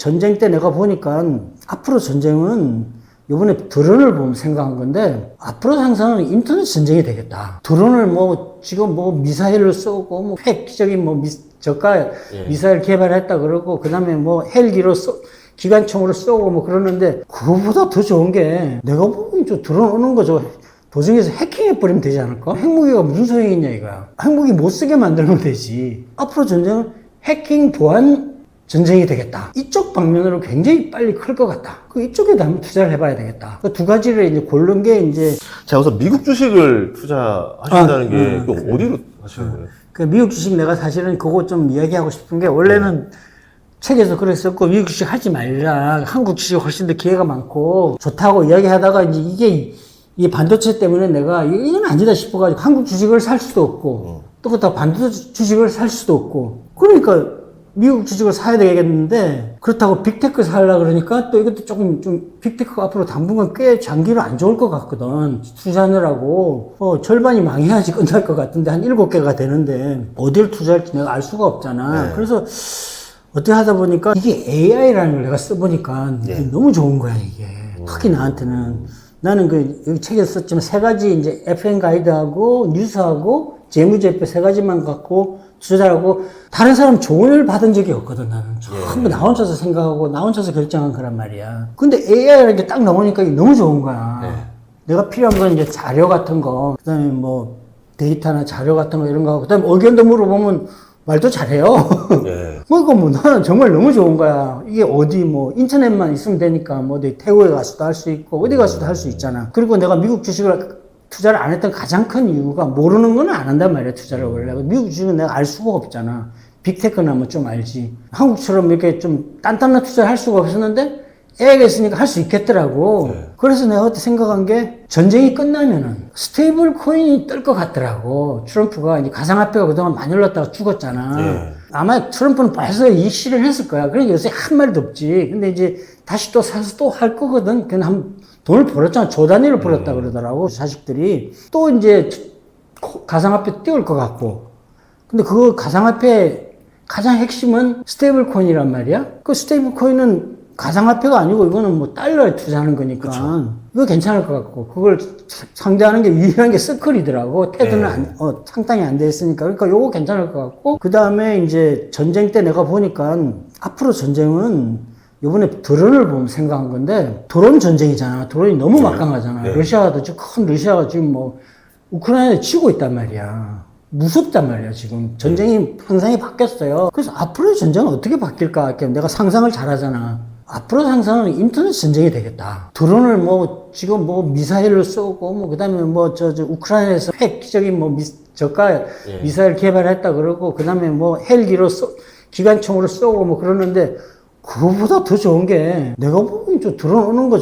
전쟁 때 내가 보니까 앞으로 전쟁은 요번에 드론을 보면 생각한 건데 앞으로 상상은 인터넷 전쟁이 되겠다. 드론을 뭐 지금 뭐 미사일을 쏘고 뭐 획기적인 뭐 저가 미사일 개발했다 그러고 그다음에 뭐 헬기로 기관총으로 쏘고 뭐 그러는데 그거보다 더 좋은 게 내가 보기엔 저 드론 오는 거 저 도중에서 해킹해버리면 되지 않을까? 핵무기가 무슨 소용이 있냐 이거야. 핵무기 못 쓰게 만들면 되지. 앞으로 전쟁은 해킹 보안 전쟁이 되겠다. 이쪽 방면으로 굉장히 빨리 클 것 같다. 그 이쪽에도 한번 투자를 해봐야 되겠다. 그 두 가지를 이제 고른 게 이제. 자, 우선 미국 주식을 투자하신다는 게 그럼 어디로 하시는 거예요? 그 미국 주식 내가 사실은 그거 좀 이야기하고 싶은 게 원래는 책에서 그랬었고 미국 주식 하지 말라. 한국 주식 훨씬 더 기회가 많고 좋다고 이야기하다가 이제 이 반도체 때문에 내가 이건 아니다 싶어가지고 한국 주식을 살 수도 없고 또 그렇다고 반도체 주식을 살 수도 없고 그러니까 미국 주식을 사야 되겠는데 그렇다고 빅테크 살라 그러니까 또 이것도 조금 좀 빅테크가 앞으로 당분간 꽤 장기로 안 좋을 것 같거든. 투자하느라고 절반이 망해야지 끝날 것 같은데 한 7개가 되는데 어딜 투자할지 내가 알 수가 없잖아. 그래서 어떻게 하다 보니까 이게 AI라는 걸 내가 써보니까 너무 좋은 거야 이게. 특히 나한테는. 나는 여기 책에 썼지만 3가지 이제 FM 가이드하고 뉴스하고 재무제표 3가지만 갖고 투자하고 다른 사람 조언을 받은 적이 없거든 나는. 전부 나 혼자서 생각하고 나 혼자서 결정한 거란 말이야. 근데 AI라는 게 딱 나오니까 이게 너무 좋은 거야. 내가 필요한 건 이제 자료 같은 거, 그 다음에 뭐 데이터나 자료 같은 거 이런 거 하고, 그 다음에 의견도 물어보면 말도 잘해요. 뭐 이거 뭐 나는 정말 너무 좋은 거야. 이게 어디 뭐 인터넷만 있으면 되니까 뭐 어디 태국에 가서도 할 수 있고 어디 가서도 할 수 있잖아. 그리고 내가 미국 주식을 투자를 안 했던 가장 큰 이유가 모르는 건 안 한단 말이야 투자를 원래. 미국 주식은 내가 알 수가 없잖아. 빅테크나 뭐 좀 알지. 한국처럼 이렇게 좀 단단한 투자를 할 수가 없었는데 AI가 있으니까 할 수 있겠더라고. 그래서 내가 그때 생각한 게 전쟁이 끝나면은 스테이블 코인이 뜰 것 같더라고. 트럼프가 이제 가상화폐가 그동안 많이 올랐다가 죽었잖아. 아마 트럼프는 벌써 이 실현했을 거야. 그러니까 요새 한 말도 없지. 근데 이제 다시 또 사서 또 할 거거든. 그냥 돈을 벌었잖아. 조 단위로 벌었다 그러더라고. 자식들이. 또 이제 가상화폐 띄울 것 같고. 근데 그 가상화폐 가장 핵심은 스테이블 코인이란 말이야. 그 스테이블 코인은 가상화폐가 아니고 이거는 뭐 달러에 투자하는 거니까 이거 괜찮을 것 같고 그걸 상대하는 게 유일한 게 서클이더라고. 테드는 상당히 안 돼 있으니까 그러니까 요거 괜찮을 것 같고 그 다음에 이제 전쟁 때 내가 보니까 앞으로 전쟁은 요번에 드론을 보면 생각한 건데 드론 전쟁이잖아. 드론이 너무 막강하잖아. 러시아가 지금 뭐 우크라이나에 치고 있단 말이야. 무섭단 말이야, 지금. 전쟁이 항상이 바뀌었어요. 그래서 앞으로의 전쟁은 어떻게 바뀔까? 내가 상상을 잘 하잖아. 앞으로 상상은 인터넷 전쟁이 되겠다. 드론을 뭐, 지금 뭐 미사일을 쏘고, 뭐, 그 다음에 뭐, 우크라이나에서 획기적인 뭐, 저가 미사일 개발했다 그러고, 그 다음에 뭐, 헬기로 기관총으로 쏘고 뭐 그러는데, 그거보다 더 좋은 게, 내가 보기엔 저 드론 오는 거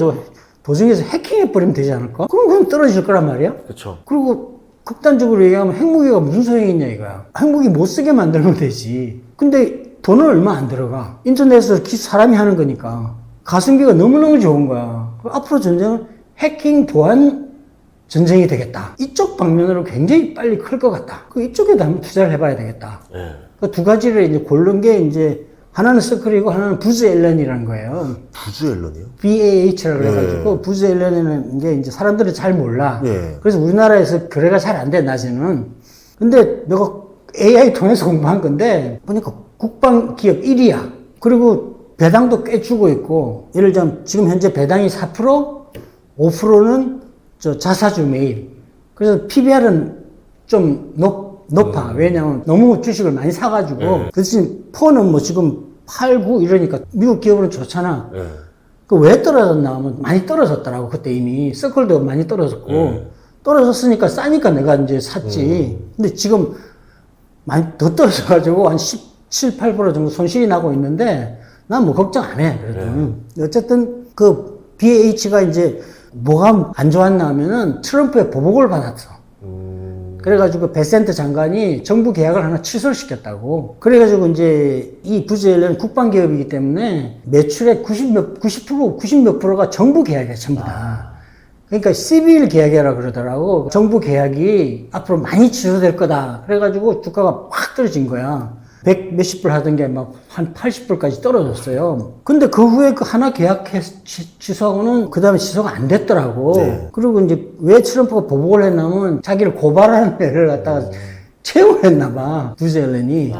도중에서 해킹해버리면 되지 않을까? 그럼 그냥 떨어질 거란 말이야? 그쵸. 그리고, 극단적으로 얘기하면 핵무기가 무슨 소용이 있냐 이거야. 핵무기 못 쓰게 만들면 되지. 근데 돈은 얼마 안 들어가. 인터넷에서 사람이 하는 거니까. 가성비가 너무너무 좋은 거야. 앞으로 전쟁은 해킹 보안 전쟁이 되겠다. 이쪽 방면으로 굉장히 빨리 클 것 같다. 그 이쪽에도 한번 투자를 해봐야 되겠다. 그 두 가지를 이제 고른 게 이제 하나는 서클이고 하나는 부즈 앨런이라는 거예요. 부즈 앨런이요? BAH라고 그래가지고 부즈 앨런이라는 게 이제 사람들이 잘 몰라. 그래서 우리나라에서 거래가 잘 안 돼, 낮에는. 근데 내가 AI 통해서 공부한 건데 보니까 국방 기업 1위야. 그리고 배당도 꽤 주고 있고 예를 들면 지금 현재 배당이 4%, 5%는 자사주 매입. 그래서 PBR은 좀 높아. 왜냐면 너무 주식을 많이 사가지고. 그 대신 폰은 뭐 지금 8, 9 이러니까 미국 기업은 좋잖아. 그 왜 떨어졌나 하면 많이 떨어졌더라고. 그때 이미. 서클도 많이 떨어졌고. 떨어졌으니까 싸니까 내가 이제 샀지. 근데 지금 많이 더 떨어져가지고 한 17, 8% 정도 손실이 나고 있는데 난 뭐 걱정 안 해. 그래도. 어쨌든 그 BH가 이제 뭐가 안 좋았나 하면은 트럼프의 보복을 받았어. 그래가지고 베센트 장관이 정부 계약을 하나 취소시켰다고. 그래가지고 이제 이 부즈엘은 국방기업이기 때문에 매출의 90몇 프로가 정부 계약이야, 전부 다. 그러니까 시빌 계약이라 그러더라고. 정부 계약이 앞으로 많이 취소될 거다. 그래가지고 주가가 확 떨어진 거야. 100 몇십 불 하던 게 막 한 80불까지 떨어졌어요. 근데 그 후에 그 하나 계약 취소하고는 그 다음에 취소가 안 됐더라고. 네. 그리고 이제 왜 트럼프가 보복을 했냐면 자기를 고발하는 애를 갖다가 채용을 했나봐. 부젤렌이.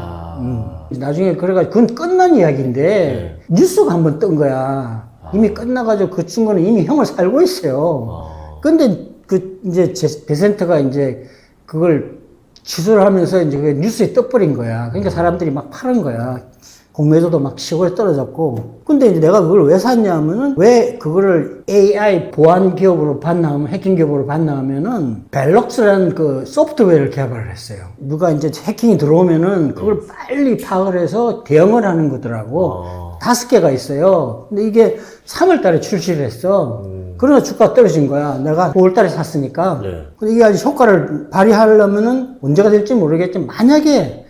나중에 그래가지고 그건 끝난 이야기인데 뉴스가 한번 뜬 거야. 이미 끝나가지고 그 친구는 이미 형을 살고 있어요. 근데 그 이제 베센트가 이제 그걸 취소를 하면서 이제 그 뉴스에 떠버린 거야. 그러니까 사람들이 막 파는 거야. 공매도도 막 시골에 떨어졌고. 근데 이제 내가 그걸 왜 샀냐면은 왜 그거를 AI 보안 기업으로 봤나 하면 해킹 기업으로 봤나 하면은 벨럭스라는 그 소프트웨어를 개발을 했어요. 누가 이제 해킹이 들어오면은 그걸 빨리 파악을 해서 대응을 하는 거더라고. 5개가 있어요. 근데 이게 3월 달에 출시를 했어. 그러나 주가가 떨어진 거야. 내가 5월 달에 샀으니까. 네. 근데 이게 아직 효과를 발휘하려면은 언제가 될지 모르겠지만 만약에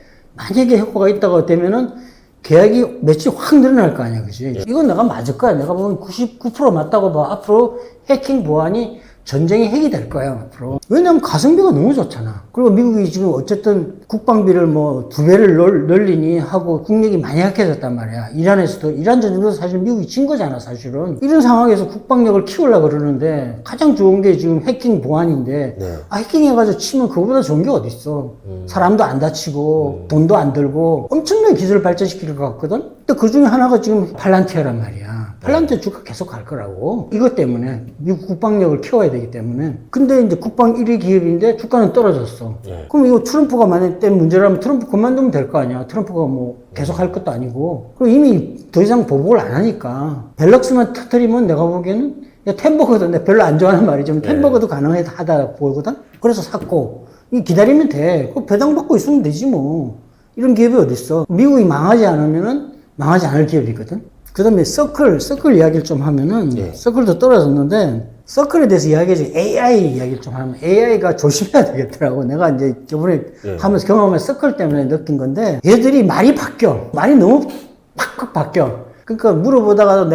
효과가 있다고 되면은 계약이 며칠 확 늘어날 거 아니야, 그지? 이건 내가 맞을 거야. 내가 보면 99% 맞다고 봐. 앞으로 해킹 보안이 전쟁의 핵이 될 거야, 앞으로. 왜냐면 가성비가 너무 좋잖아. 그리고 미국이 지금 어쨌든 국방비를 뭐 2배를 늘리니 하고 국력이 많이 약해졌단 말이야. 이란에서도, 이란 전쟁도 사실 미국이 진 거잖아, 사실은. 이런 상황에서 국방력을 키우려고 그러는데 가장 좋은 게 지금 해킹 보안인데 네. 해킹해가지고 치면 그거보다 좋은 게 어딨어. 사람도 안 다치고 돈도 안 들고 엄청나게 기술을 발전시킬 것 같거든? 근데 그 중에 하나가 지금 팔란티어란 말이야. 팔란티어 주가 계속 갈 거라고. 이것 때문에 미국 국방력을 키워야 되기 때문에. 근데 이제 국방 1위 기업인데 주가는 떨어졌어. 네. 그럼 이거 트럼프가 만약에 때 문제라면 트럼프 그만두면 될 거 아니야. 트럼프가 뭐 계속 할 것도 아니고. 그리고 이미 더 이상 보복을 안 하니까. 벨럭스만 터뜨리면 내가 보기에는 야, 템버거도 내가 별로 안 좋아하는 말이지만 템버거도 가능하다 보거든. 그래서 샀고. 이 기다리면 돼. 그 배당받고 있으면 되지 뭐. 이런 기업이 어딨어. 미국이 망하지 않으면은 망하지 않을 기업이거든. 그 다음에 서클 이야기를 좀 하면은, 서클도 떨어졌는데, 서클에 대해서 이야기하지, AI 이야기를 좀 하면, AI가 조심해야 되겠더라고. 내가 이제 저번에 하면서 경험한 서클 때문에 느낀 건데, 얘들이 말이 바뀌어. 말이 너무 팍팍 바뀌어. 그러니까 물어보다가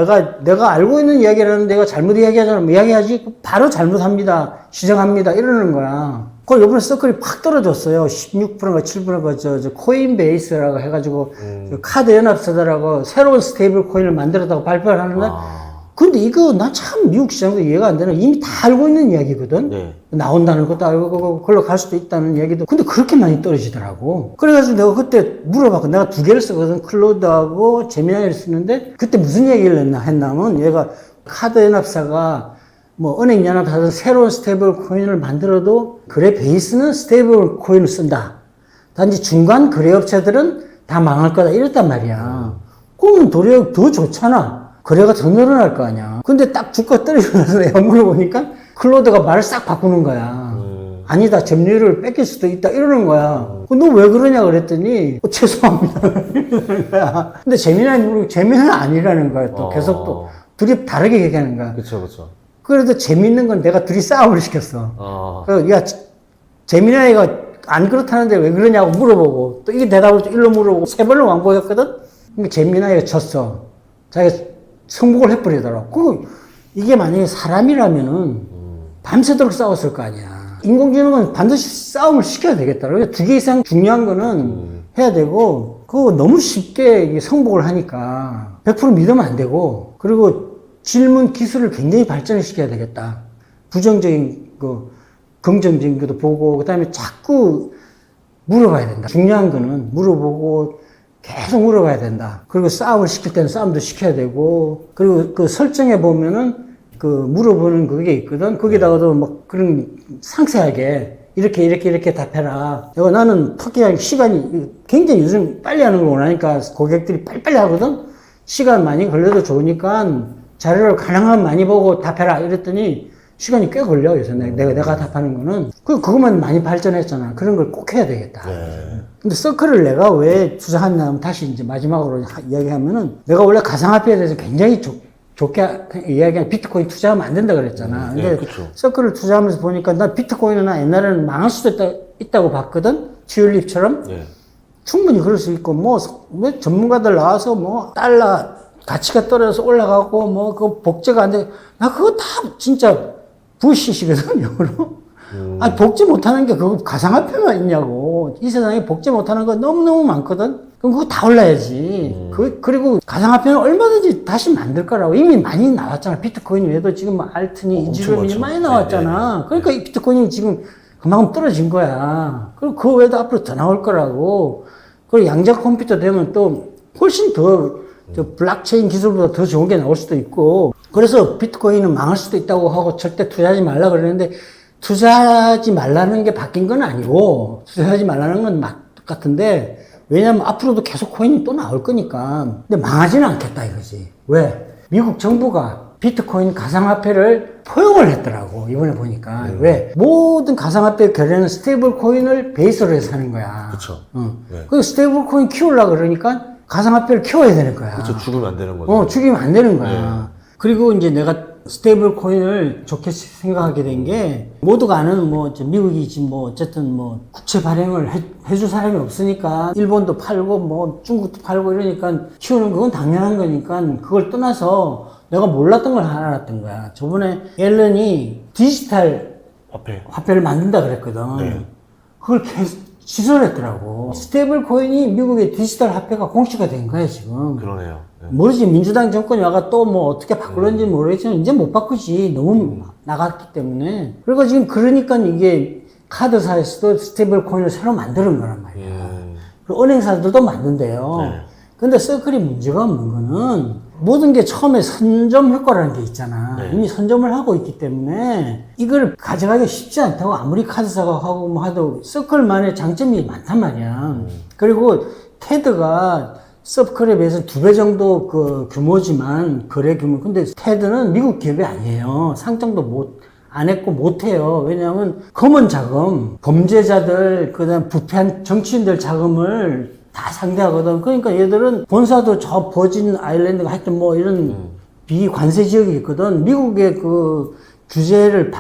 내가 알고 있는 이야기를 하는데 내가 잘못 이야기하잖아. 이야기하지? 바로 잘못합니다. 시정합니다. 이러는 거야. 그 요번에 서클이 팍 떨어졌어요. 16%인가 7%인가 저 코인베이스라고 해가지고 카드 연합사들하고 새로운 스테이블 코인을 만들었다고 발표를 하는데 근데 이거 나 참 미국 시장도 이해가 안 되는 이미 다 알고 있는 이야기거든. 네. 나온다는 것도 알고 그걸로 갈 수도 있다는 이야기도 근데 그렇게 많이 떨어지더라고. 그래가지고 내가 그때 물어봤고 내가 2개를 쓰거든. 클로드하고 제미나이를 쓰는데 그때 무슨 얘기를 했냐면 얘가 카드 연합사가 뭐 은행 연합사에서 새로운 스테이블 코인을 만들어도 거래 베이스는 스테이블 코인을 쓴다. 단지 중간 거래 업체들은 다 망할 거다 이랬단 말이야. 그러면 도리어 더 좋잖아. 거래가 더 늘어날 거 아니야. 근데 딱 주가 떨어지고 나서 내가 물어보니까 클로드가 말을 싹 바꾸는 거야. 아니다, 점유율을 뺏길 수도 있다 이러는 거야. 너 왜 그러냐 그랬더니 죄송합니다 이러는 거야. 근데 재미는 아니라는 거야. 또 계속 또 둘이 다르게 얘기하는 거야. 그쵸. 그래도 재밌는 건 내가 둘이 싸움을 시켰어. 그래서 야, 재미나이가 안 그렇다는데 왜 그러냐고 물어보고, 또 이게 대답을 또 일로 물어보고, 3번을 왕복했거든? 그러니까 재미나이가 졌어. 자기가 승복을 해버리더라고. 이게 만약에 사람이라면은 밤새도록 싸웠을 거 아니야. 인공지능은 반드시 싸움을 시켜야 되겠다. 그러니까 2개 이상 중요한 거는 해야 되고, 그거 너무 쉽게 성복을 하니까 100% 믿으면 안 되고, 그리고 질문 기술을 굉장히 발전을 시켜야 되겠다. 부정적인 거, 긍정적인 것도 보고, 그 다음에 자꾸 물어봐야 된다. 중요한 거는 물어보고, 계속 물어봐야 된다. 그리고 싸움을 시킬 때는 싸움도 시켜야 되고, 그리고 그 설정해 보면은 그 물어보는 그게 있거든. 거기다가도 뭐 그런 상세하게 이렇게 답해라. 이거 나는 특이하게 시간이 굉장히 요즘 빨리 하는 걸 원하니까 고객들이 빨리빨리 하거든. 시간 많이 걸려도 좋으니까 자료를 가능하면 많이 보고 답해라 이랬더니 시간이 꽤 걸려. 요새 내가 답하는 거는 그것만 많이 발전했잖아. 그런 걸 꼭 해야 되겠다. 근데 서클을 내가 왜 투자했냐면 다시 이제 마지막으로 이야기하면은 내가 원래 가상화폐에 대해서 굉장히 좋게 이야기한 비트코인 투자하면 안 된다 그랬잖아. 근데 서클을 투자하면서 보니까 나 비트코인은 옛날에는 망할 수도 있다고 봤거든. 튤립처럼. 충분히 그럴 수 있고 뭐 전문가들 나와서 뭐 달러 가치가 떨어져서 올라가고 뭐 그 복제가 안 돼. 나 그거 다 진짜 부시시거든 영어로. 아니 복제 못하는 게 그거 가상화폐만 있냐고. 이 세상에 복제 못하는 거 너무너무 많거든. 그럼 그거 다 올라야지. 그리고 가상화폐는 얼마든지 다시 만들 거라고. 이미 많이 나왔잖아. 비트코인 외에도 지금 뭐 알트니, 이지리움이 많이 나왔잖아. 그러니까 이 비트코인이 지금 그만큼 떨어진 거야. 그리고 그 외에도 앞으로 더 나올 거라고. 그리고 양자 컴퓨터 되면 또 훨씬 더 블록체인 기술보다 더 좋은 게 나올 수도 있고. 그래서 비트코인은 망할 수도 있다고 하고 절대 투자하지 말라 그러는데 투자하지 말라는 게 바뀐 건 아니고 투자하지 말라는 건 같은데 왜냐면 앞으로도 계속 코인이 또 나올 거니까. 근데 망하지는 않겠다 이거지. 왜? 미국 정부가 비트코인 가상화폐를 포용을 했더라고 이번에 보니까. 왜? 모든 가상화폐 거래는 스테이블 코인을 베이스로 해서 하는 거야. 그쵸. 네. 그 스테이블 코인 키우려고 그러니까 가상화폐를 키워야 되는 거야. 그쵸. 죽으면 안 되는 거죠. 죽이면 안 되는 거야. 그리고 이제 내가 스테이블 코인을 좋게 생각하게 된 게 모두가 아는 뭐 미국이 지금 뭐 어쨌든 뭐 국채 발행을 해줄 사람이 없으니까 일본도 팔고 뭐 중국도 팔고 이러니까 키우는 그건 당연한 거니까 그걸 떠나서 내가 몰랐던 걸 하나 알았던 거야. 저번에 앨런이 디지털 화폐를 만든다 그랬거든. 네. 그걸 계속 시도를 했더라고. 스테이블 코인이 미국의 디지털 화폐가 공시가 된 거야 지금. 그러네요. 네. 모르지. 민주당 정권이 와가 또 뭐 어떻게 바꾸는지 모르겠지만 이제 못 바꾸지. 너무 나갔기 때문에. 그리고 지금 그러니까 이게 카드사에서도 스테이블 코인을 새로 만드는 거란 말이야. 그리고 은행사들도 만든대요. 네. 근데 서클이 문제가 없는 거는 모든 게 처음에 선점 효과라는 게 있잖아. 네. 이미 선점을 하고 있기 때문에 이걸 가져가기 쉽지 않다고 아무리 카드사가 하고 뭐 하도 서클만의 장점이 많단 말이야. 그리고 테드가 서클에 비해서 2배 정도 그 규모지만 거래 규모. 근데 테드는 미국 기업이 아니에요. 상장도 안 했고 못 해요. 왜냐하면 검은 자금, 범죄자들, 그다음 부패한 정치인들 자금을 다 상대하거든. 그러니까 얘들은 본사도 저 버진 아일랜드가 하여튼 뭐 이런 비관세 지역이 있거든. 미국의 그 규제를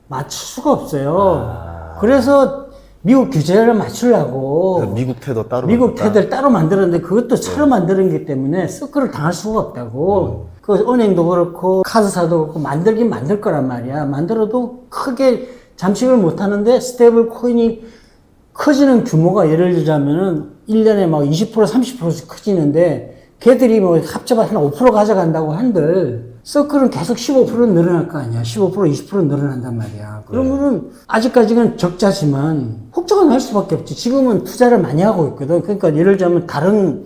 맞출 수가 없어요. 그래서 미국 규제를 맞추려고 미국 테더 따로 미국 만들었다? 테더를 따로 만들었는데 그것도 새로 만드는 게 때문에 서클을 당할 수가 없다고. 그 은행도 그렇고 카드사도 그렇고 만들긴 만들 거란 말이야. 만들어도 크게 잠식을 못 하는데 스테이블 코인이 커지는 규모가 예를 들자면은 1년에 막 20% 30%씩 커지는데 걔들이 뭐 합쳐봐서 한 5% 가져간다고 한들 서클은 계속 15% 늘어날 거 아니야. 15% 20% 늘어난단 말이야. 그러면은 아직까지는 적자지만 혹자가 날 수밖에 없지. 지금은 투자를 많이 하고 있거든. 그러니까 예를 들자면 다른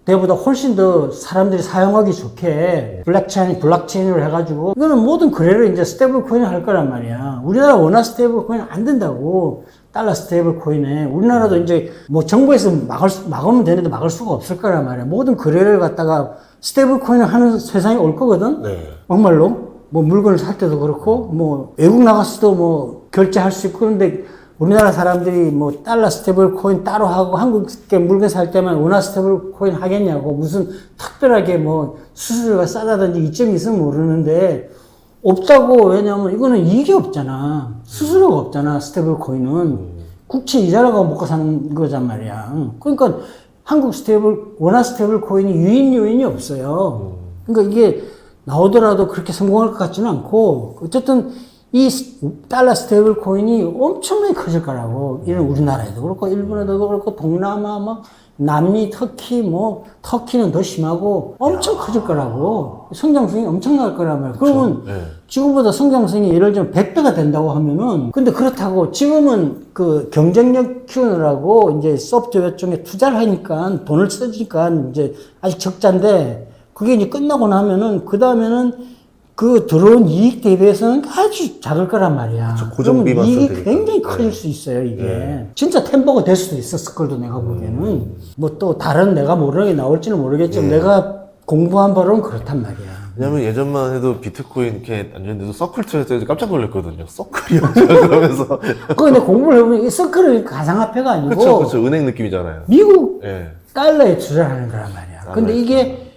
때보다 훨씬 더 사람들이 사용하기 좋게 블록체인으로 해가지고 이거는 모든 거래를 이제 스테이블 코인을 할 거란 말이야. 우리나라 워낙 스테이블 코인 안 된다고. 달러 스테이블 코인에. 우리나라도 이제 뭐 정부에서 막으면 되는데 막을 수가 없을 거란 말이야. 모든 거래를 갖다가 스테이블 코인을 하는 세상이 올 거거든. 네. 정말로. 뭐 물건을 살 때도 그렇고 뭐 외국 나갔어도 뭐 결제할 수 있고. 그런데 우리나라 사람들이 뭐 달러 스테이블 코인 따로 하고 한국에 물건 살 때만 원화 스테이블 코인 하겠냐고. 무슨 특별하게 뭐 수수료가 싸다든지 이점이 있으면 모르는데 없다고. 왜냐면 이거는 이익이 없잖아. 수수료가 없잖아. 스테이블 코인은 국채 이자라고 먹고 사는 거란 말이야. 그러니까 한국 원화 스테이블 코인이 요인이 없어요. 그러니까 이게 나오더라도 그렇게 성공할 것 같지는 않고 어쨌든 이 달러 스테이블 코인이 엄청나게 커질 거라고. 이런 우리나라에도 그렇고 일본에도 그렇고 동남아 막 남미, 터키, 뭐, 터키는 더 심하고 엄청 커질 거라고. 성장성이 엄청날 거란 말이야. 그러면 네. 지금보다 성장성이 예를 들면 100배가 된다고 하면은, 근데 그렇다고 지금은 그 경쟁력 키우느라고 이제 소프트웨어 쪽에 투자를 하니까 돈을 쓰니까 이제 아직 적자인데, 그게 이제 끝나고 나면은, 그 다음에는 그 들어온 이익 대비해서는 아주 작을 거란 말이야. 고정비만 이익이 써도 굉장히 되니까. 커질 수 있어요, 이게. 진짜 템버가 될 수도 있었을 걸도 내가 보기에는. 뭐 또 다른 내가 모르는 게 나올지는 모르겠지만 내가 공부한 바로는 그렇단 말이야. 왜냐면 예전만 해도 비트코인 이렇게 앉았는데도 서클 트에서 깜짝 놀랐거든요. 서클이요? 그러면서. 그거 내가 공부를 해보면 이 서클은 가상화폐가 아니고 그쵸. 은행 느낌이잖아요. 미국 예. 달러에 투자를 하는 거란 말이야. 근데 이게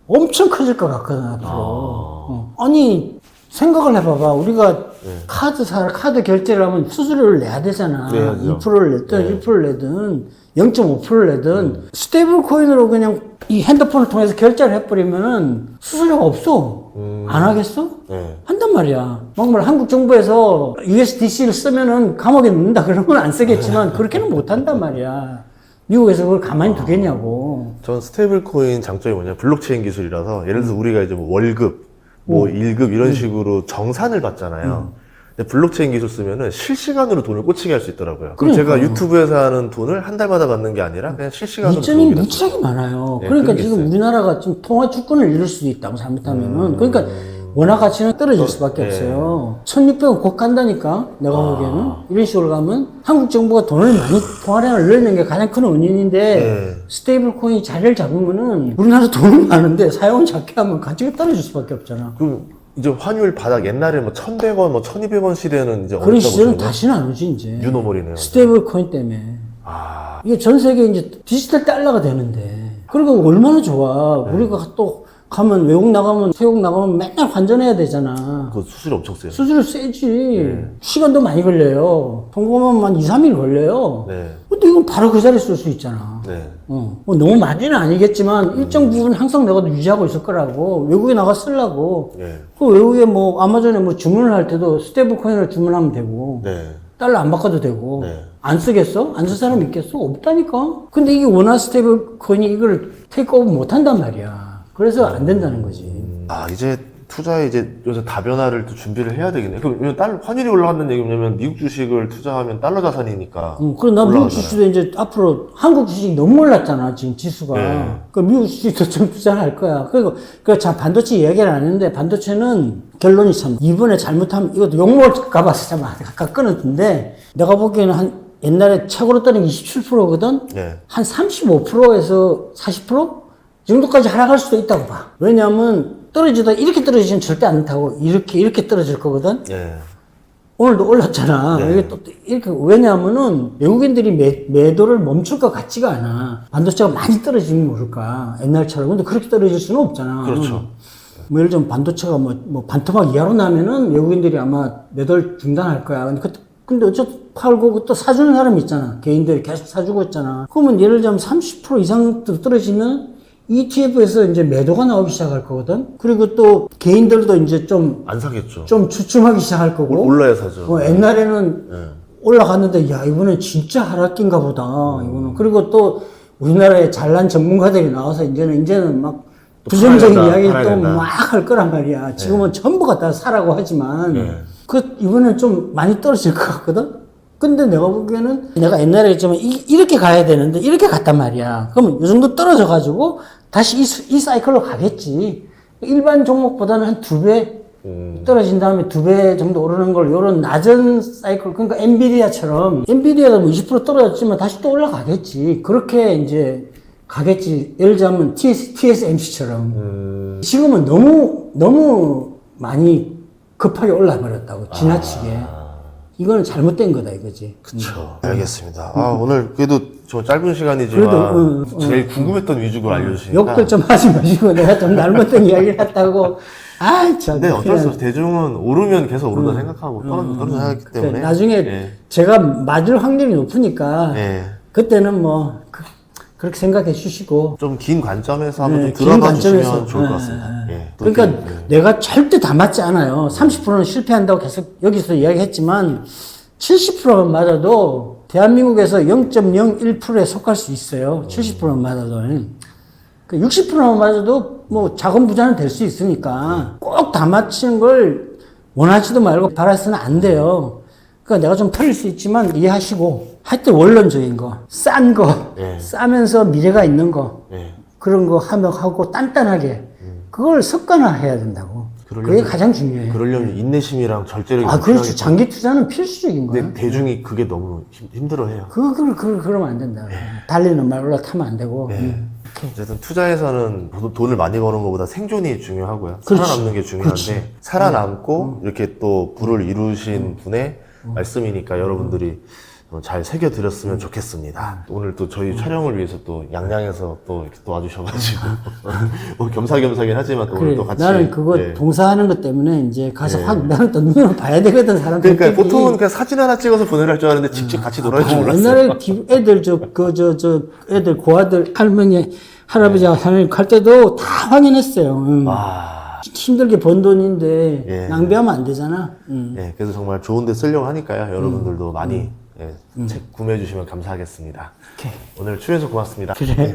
엄청 커질 것 같거든, 앞으로. 아니, 생각을 해봐봐. 우리가 카드 결제를 하면 수수료를 내야 되잖아. 내야죠. 2%를 냈든 1%를 내든 0.5%를 내든 스테이블 코인으로 그냥 이 핸드폰을 통해서 결제를 해버리면은 수수료가 없어. 안 하겠어? 네. 한단 말이야. 정말 한국 정부에서 USDC를 쓰면은 감옥에 넣는다 그러면 안 쓰겠지만 그렇게는 못 한단 말이야. 미국에서 그걸 가만히 두겠냐고. 전 스테이블 코인 장점이 뭐냐, 블록체인 기술이라서 예를 들어서 우리가 이제 뭐 월급, 뭐 1급 이런 식으로 정산을 받잖아요. 근데 블록체인 기술 쓰면은 실시간으로 돈을 꽂히게 할 수 있더라고요. 그럼 제가 그러니까요. 유튜브에서 하는 돈을 한 달마다 받는 게 아니라 그냥 실시간으로 이점이 들어오게 무지하게 됐어요. 많아요. 네, 그러니까 그런 게 지금 있어요. 우리나라가 지금 통화 주권을 잃을 수도 있다고 잘못하면은. 그러니까 원화 가치는 떨어질 수밖에 네. 없어요. 1,600원 곧 간다니까 내가 보기에는 이런 식으로 가면 한국 정부가 돈을 많이 통화량을 늘리는 게 가장 큰 원인인데 네. 스테이블 코인이 자리를 잡으면은 우리나라 돈은 많은데 사용을 작게 하면 가치가 떨어질 수밖에 없잖아. 그럼 이제 환율 바닥 옛날에 뭐 1,100원, 뭐 1,200원 시대는 이제 그런 어디다 시절은 보시나요? 다시는 안 오지 이제. 뉴노멀이네요. 스테이블 코인 때문에. 아, 이게 전 세계 이제 디지털 달러가 되는데. 그리고 얼마나 좋아. 우리가 또 가면 외국 나가면, 태국 나가면 맨날 환전해야 되잖아. 그 수수료 엄청 세요. 수수료 세지. 시간도 많이 걸려요. 통보만 한 2, 3일 걸려요. 네. 근데 이건 바로 그 자리에 쓸 수 있잖아. 네. 뭐 너무 많이는 아니겠지만 일정 부분 항상 내가 유지하고 있을 거라고. 외국에 나가 쓰려고. 네. 그 외국에 뭐 아마존에 뭐 주문을 할 때도 스테이블 코인을 주문하면 되고. 네. 달러 안 바꿔도 되고. 네. 안 쓰겠어? 안 쓸 사람 있겠어? 없다니까? 근데 이게 원화 스테이블 코인이 이걸 테이크오버 못 한단 말이야. 그래서 안 된다는 거지. 아, 이제 투자에 이제 요새 다변화를 또 준비를 해야 되겠네요. 그럼 달러, 환율이 올라갔는 얘기 뭐냐면 미국 주식을 투자하면 달러 자산이니까. 그럼 나 미국 올라가잖아요. 주식도 이제 앞으로 한국 주식이 너무 올랐잖아, 지금 지수가. 네. 그 미국 주식도 좀 투자를 할 거야. 그리고, 참 반도체 이야기를 안 했는데, 반도체는 결론이 참, 이번에 잘못하면, 이것도 욕먹을까봐 참 아까 끊었는데, 내가 보기에는 옛날에 최고로 떨어진 27%거든? 네. 한 35%에서 40%? 이 정도까지 하락할 수도 있다고 봐. 왜냐하면 떨어지다 이렇게 떨어지면 절대 안 타고 이렇게 떨어질 거거든. 네. 오늘도 올랐잖아. 네. 이게 또 이렇게 왜냐하면은 외국인들이 매도를 멈출 것 같지가 않아. 반도체가 많이 떨어지면 모를까. 옛날처럼. 근데 그렇게 떨어질 수는 없잖아. 그렇죠. 뭐 예를 들면 반도체가 뭐 반토막 이하로 나면은 외국인들이 아마 매도를 중단할 거야. 근데 어쨌든 팔고 또 사주는 사람이 있잖아. 개인들이 계속 사주고 있잖아. 그러면 예를 들면 30% 이상 떨어지면 ETF에서 이제 매도가 나오기 시작할 거거든. 그리고 또 개인들도 이제 좀 안 사겠죠. 주춤하기 시작할 거고. 올라야 사죠. 옛날에는 네. 올라갔는데 야 이번엔 진짜 하락기인가 보다. 이거는. 그리고 또 우리나라에 잘난 전문가들이 나와서 이제는 막 부정적인 팔아야 된다, 이야기 팔아야 또 된다. 막 할 거란 말이야. 지금은 전부가 다 사라고 하지만 네. 이번엔 좀 많이 떨어질 것 같거든. 근데 내가 보기에는 내가 옛날에 했지만 이렇게 가야 되는데 이렇게 갔단 말이야. 그러면 이 정도 떨어져 가지고 다시 이 사이클로 가겠지. 일반 종목보다는 한 2배 떨어진 다음에 2배 정도 오르는 걸 요런 낮은 사이클, 그러니까 엔비디아처럼 엔비디아도 뭐 20% 떨어졌지만 다시 또 올라가겠지. 그렇게 이제 가겠지. 예를 들자면 TSMC처럼. 지금은 너무 많이 급하게 올라버렸다고. 지나치게. 이거는 잘못된 거다 이거지. 그쵸. 알겠습니다. 아, 오늘 그래도 저 짧은 시간이지만 그래도, 제일 궁금했던 위주로 알려주시니까. 욕들 좀 하지 마시고 내가 좀 잘못된 이야기를 했다고. 아, 참. 근데 어쩔 수 없어. 대중은 오르면 계속 오른다 생각하고 떨어지기 때문에. 나중에 예. 제가 맞을 확률이 높으니까 예. 그때는 뭐 그렇게 생각해 주시고. 좀 긴 관점에서 한번 좀 긴 들어봐 주시면 관점에서. 좋을 것 같습니다. 예. 또 그러니까 이렇게, 내가 절대 다 맞지 않아요. 30%는 실패한다고 계속 여기서 이야기했지만 70%만 맞아도 대한민국에서 0.01%에 속할 수 있어요. 70%만 맞아도. 60%만 맞아도 뭐 자금 부자는 될 수 있으니까 꼭 다 맞히는 걸 원하지도 말고 바라서는 안 돼요. 그러니까 내가 좀 틀릴 수 있지만 이해하시고 하여튼 원론적인 거, 싼 거, 예. 싸면서 미래가 있는 거 예. 그런 거 하고 단단하게 그걸 습관화해야 된다고. 그게 가장 중요해요. 그러려면 인내심이랑 절제력이 아, 좀 그렇지. 필요하겠다. 장기 투자는 필수적인 거야. 근데 대중이 그게 너무 힘들어해요. 그러면 안 된다. 달리는 말 올라타면 안 되고. 어쨌든 투자에서는 돈을 많이 버는 것보다 생존이 중요하고요. 그렇지. 살아남는 게 중요한데 그렇지. 살아남고 이렇게 또 부를 이루신 분의 말씀이니까 여러분들이 잘 새겨드렸으면 좋겠습니다. 오늘 또 저희 촬영을 위해서 또 양양에서 또 이렇게 또 와주셔가지고 뭐 겸사겸사긴 하지만 또 오늘 그래. 또 같이 나는 그거 예. 봉사하는 것 때문에 이제 가서 나는 또 눈으로 봐야 되거든, 사람들. 그러니까 보통은 그냥 사진 하나 찍어서 보내라 할 줄 알았는데 직접 같이 놀아줄 줄 몰랐어요. 옛날에 애들, 애들, 고아들, 할머니, 할아버지, 하나님 갈 때도 다 확인했어요. 와. 힘들게 번 돈인데 예. 낭비하면 안 되잖아. 예, 그래서 정말 좋은 데 쓰려고 하니까요. 여러분들도 많이 책 구매해 주시면 감사하겠습니다. 오케이. 오늘 출연해서 고맙습니다. 그래.